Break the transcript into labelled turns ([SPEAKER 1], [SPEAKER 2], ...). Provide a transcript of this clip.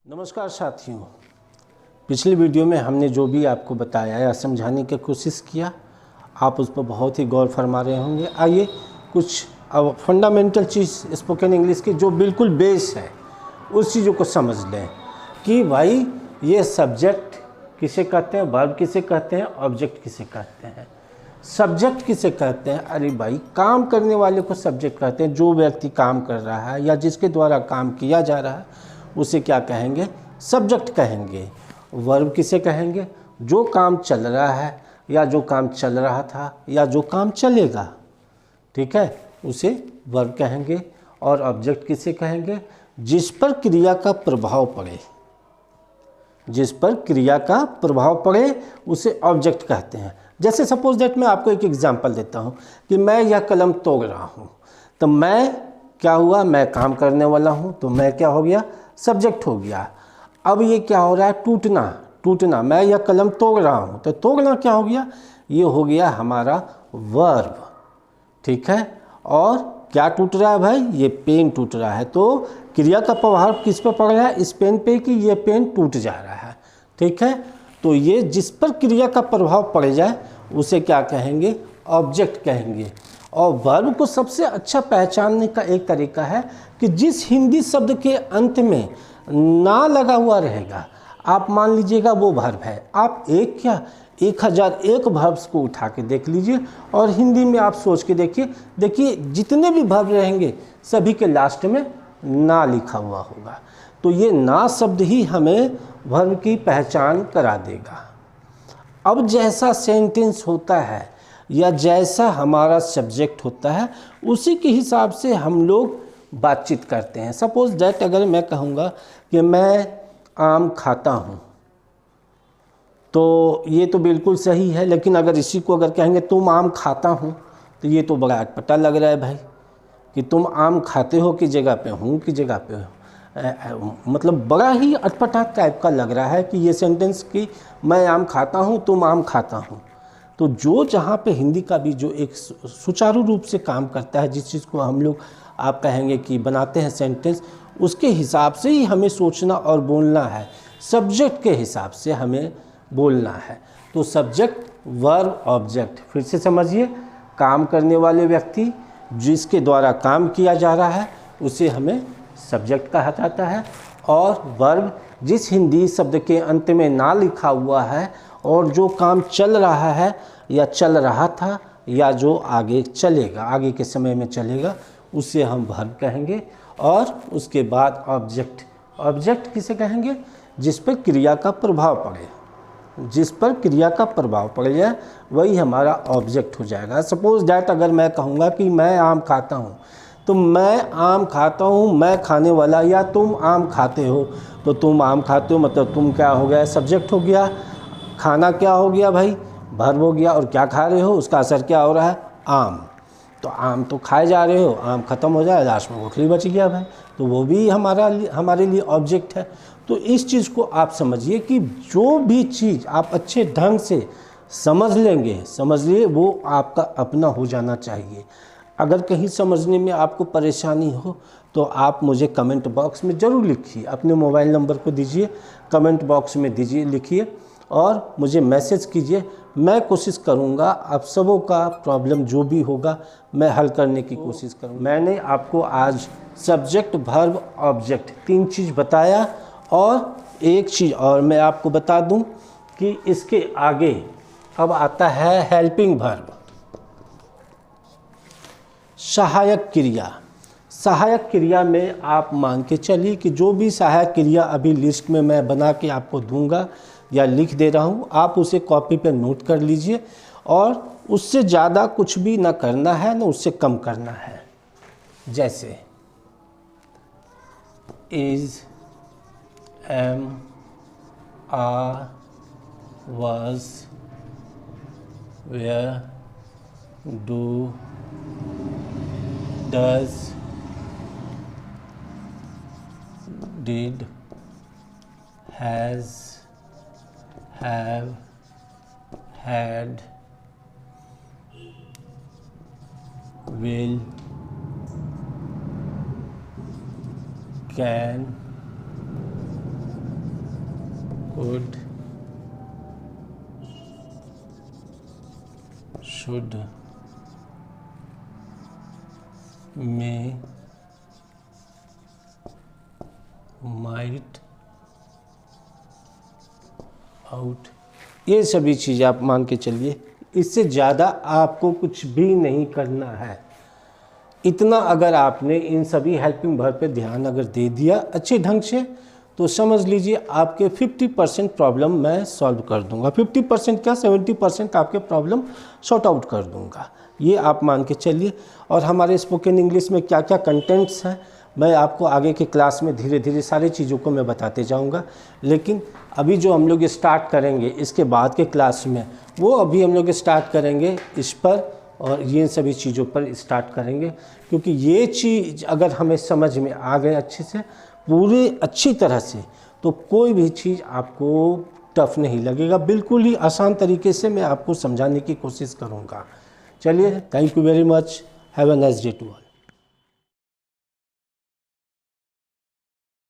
[SPEAKER 1] नमस्कार साथियों, पिछली वीडियो में हमने जो भी आपको बताया या समझाने की कोशिश किया, आप उस पर बहुत ही गौर फरमा रहे होंगे। आइए कुछ अब फंडामेंटल चीज़ स्पोकन इंग्लिश की जो बिल्कुल बेस है उस चीज़ों को समझ लें कि भाई ये सब्जेक्ट किसे कहते हैं, वर्ब किसे कहते हैं, ऑब्जेक्ट किसे कहते हैं। सब्जेक्ट किसे कहते हैं? अरे भाई, काम करने वाले को सब्जेक्ट कहते हैं। जो व्यक्ति काम कर रहा है या जिसके द्वारा काम किया जा रहा है उसे क्या कहेंगे? सब्जेक्ट कहेंगे। वर्ब किसे कहेंगे? जो काम चल रहा है या जो काम चल रहा था या जो काम चलेगा, ठीक है, उसे वर्ब कहेंगे। और ऑब्जेक्ट किसे कहेंगे? जिस पर क्रिया का प्रभाव पड़े, जिस पर क्रिया का प्रभाव पड़े उसे ऑब्जेक्ट कहते हैं। जैसे सपोज दैट मैं आपको एक एग्जांपल देता हूँ कि मैं यह कलम तोड़ रहा हूँ, तो मैं क्या हुआ? मैं काम करने वाला हूँ, तो मैं क्या हो गया? सब्जेक्ट हो गया। अब ये क्या हो रहा है? टूटना, टूटना। मैं यह कलम तोड़ रहा हूँ, तो तोड़ना क्या हो गया? ये हो गया हमारा वर्ब, ठीक है। और क्या टूट रहा है भाई? ये पेन टूट रहा है। तो क्रिया का प्रभाव किस पर पड़ रहा है? इस पेन पे कि ये पेन टूट जा रहा है, ठीक है। तो ये जिस पर क्रिया का प्रभाव पड़ जाए उसे क्या कहेंगे? ऑब्जेक्ट कहेंगे। और वर्ब को सबसे अच्छा पहचानने का एक तरीका है कि जिस हिंदी शब्द के अंत में ना लगा हुआ रहेगा, आप मान लीजिएगा वो वर्ब है। आप एक क्या 1001 वर्ब्स को उठा के देख लीजिए और हिंदी में आप सोच के देखिए जितने भी वर्ब रहेंगे सभी के लास्ट में ना लिखा हुआ होगा। तो ये ना शब्द ही हमें वर्ब की पहचान करा देगा। अब जैसा सेंटेंस होता है या जैसा हमारा सब्जेक्ट होता है उसी के हिसाब से हम लोग बातचीत करते हैं। सपोज दैट अगर मैं कहूँगा कि मैं आम खाता हूँ, तो ये तो बिल्कुल सही है। लेकिन अगर इसी को अगर कहेंगे तुम आम खाता हूँ, तो ये तो बड़ा अटपटा लग रहा है भाई कि तुम आम खाते हो की जगह पे हूँ की जगह पे हो, मतलब बड़ा ही अटपटा टाइप का लग रहा है कि ये सेंटेंस कि मैं आम खाता हूँ, तुम आम खाता हूँ। तो जो जहाँ पे हिंदी का भी जो एक सुचारू रूप से काम करता है, जिस चीज़ को हम लोग आप कहेंगे कि बनाते हैं सेंटेंस, उसके हिसाब से ही हमें सोचना और बोलना है। सब्जेक्ट के हिसाब से हमें बोलना है। तो सब्जेक्ट, वर्ब, ऑब्जेक्ट, फिर से समझिए, काम करने वाले व्यक्ति जिसके द्वारा काम किया जा रहा है उसे हमें सब्जेक्ट कहा जाता है। और वर्ब जिस हिंदी शब्द के अंत में ना लिखा हुआ है और जो काम चल रहा है या चल रहा था या जो आगे चलेगा, आगे के समय में चलेगा, उसे हम वर्ब कहेंगे। और उसके बाद ऑब्जेक्ट, ऑब्जेक्ट किसे कहेंगे? जिस पर क्रिया का प्रभाव पड़े, जिस पर क्रिया का प्रभाव पड़ जाए वही हमारा ऑब्जेक्ट हो जाएगा। सपोज दैट अगर मैं कहूँगा कि मैं आम खाता हूँ, तो मैं आम खाता हूँ, मैं खाने वाला, या तुम आम खाते हो, तो तुम आम खाते हो मतलब तुम क्या हो गया? सब्जेक्ट हो गया। खाना क्या हो गया भाई? वर्ब हो गया। और क्या खा रहे हो? उसका असर क्या हो रहा है? आम। तो आम तो खाए जा रहे हो, आम ख़त्म हो जाए, लास्ट में गोखली बच गया भाई, तो वो भी हमारे लिए ऑब्जेक्ट है। तो इस चीज़ को आप समझिए कि जो भी चीज़ आप अच्छे ढंग से समझ लेंगे, समझिए वो आपका अपना हो जाना चाहिए। अगर कहीं समझने में आपको परेशानी हो तो आप मुझे कमेंट बॉक्स में ज़रूर लिखिए। अपने मोबाइल नंबर को दीजिए, कमेंट बॉक्स में दीजिए, लिखिए और मुझे मैसेज कीजिए। मैं कोशिश करूंगा आप सबों का प्रॉब्लम जो भी होगा मैं हल करने की कोशिश करूंगा। मैंने आपको आज सब्जेक्ट, वर्ब, ऑब्जेक्ट 3 चीज़ बताया। और एक चीज़ और मैं आपको बता दूं कि इसके आगे अब आता है हेल्पिंग वर्ब, सहायक क्रिया। सहायक क्रिया में आप मान के चलिए कि जो भी सहायक क्रिया अभी लिस्ट में मैं बना के आपको दूंगा या लिख दे रहा हूँ, आप उसे कॉपी पे नोट कर लीजिए। और उससे ज़्यादा कुछ भी ना करना है ना उससे कम करना है। जैसे is, am, are, was, where, do, does, did, has, have, had, will, can, should, may, might, out, ये सभी चीज़ें आप मान के चलिए। इससे ज़्यादा आपको कुछ भी नहीं करना है। इतना अगर आपने इन सभी हेल्पिंग वर्ब पे ध्यान अगर दे दिया अच्छे ढंग से, तो समझ लीजिए आपके 50% प्रॉब्लम मैं सॉल्व कर दूंगा। 50% क्या, 70% आपके प्रॉब्लम सॉर्ट आउट कर दूंगा, ये आप मान के चलिए। और हमारे स्पोकन इंग्लिश में क्या क्या कंटेंट्स हैं, मैं आपको आगे के क्लास में धीरे धीरे सारी चीज़ों को मैं बताते जाऊंगा। लेकिन अभी जो हम लोग स्टार्ट करेंगे इसके बाद के क्लास में, वो अभी हम लोग स्टार्ट करेंगे इस पर और ये सभी चीज़ों पर स्टार्ट करेंगे। क्योंकि ये चीज़ अगर हमें समझ में आ गए अच्छे से, पूरी अच्छी तरह से, तो कोई भी चीज़ आपको टफ नहीं लगेगा। बिल्कुल ही आसान तरीके से मैं आपको समझाने की कोशिश करूँगा। चलिए, thank you very much, have a nice day to all.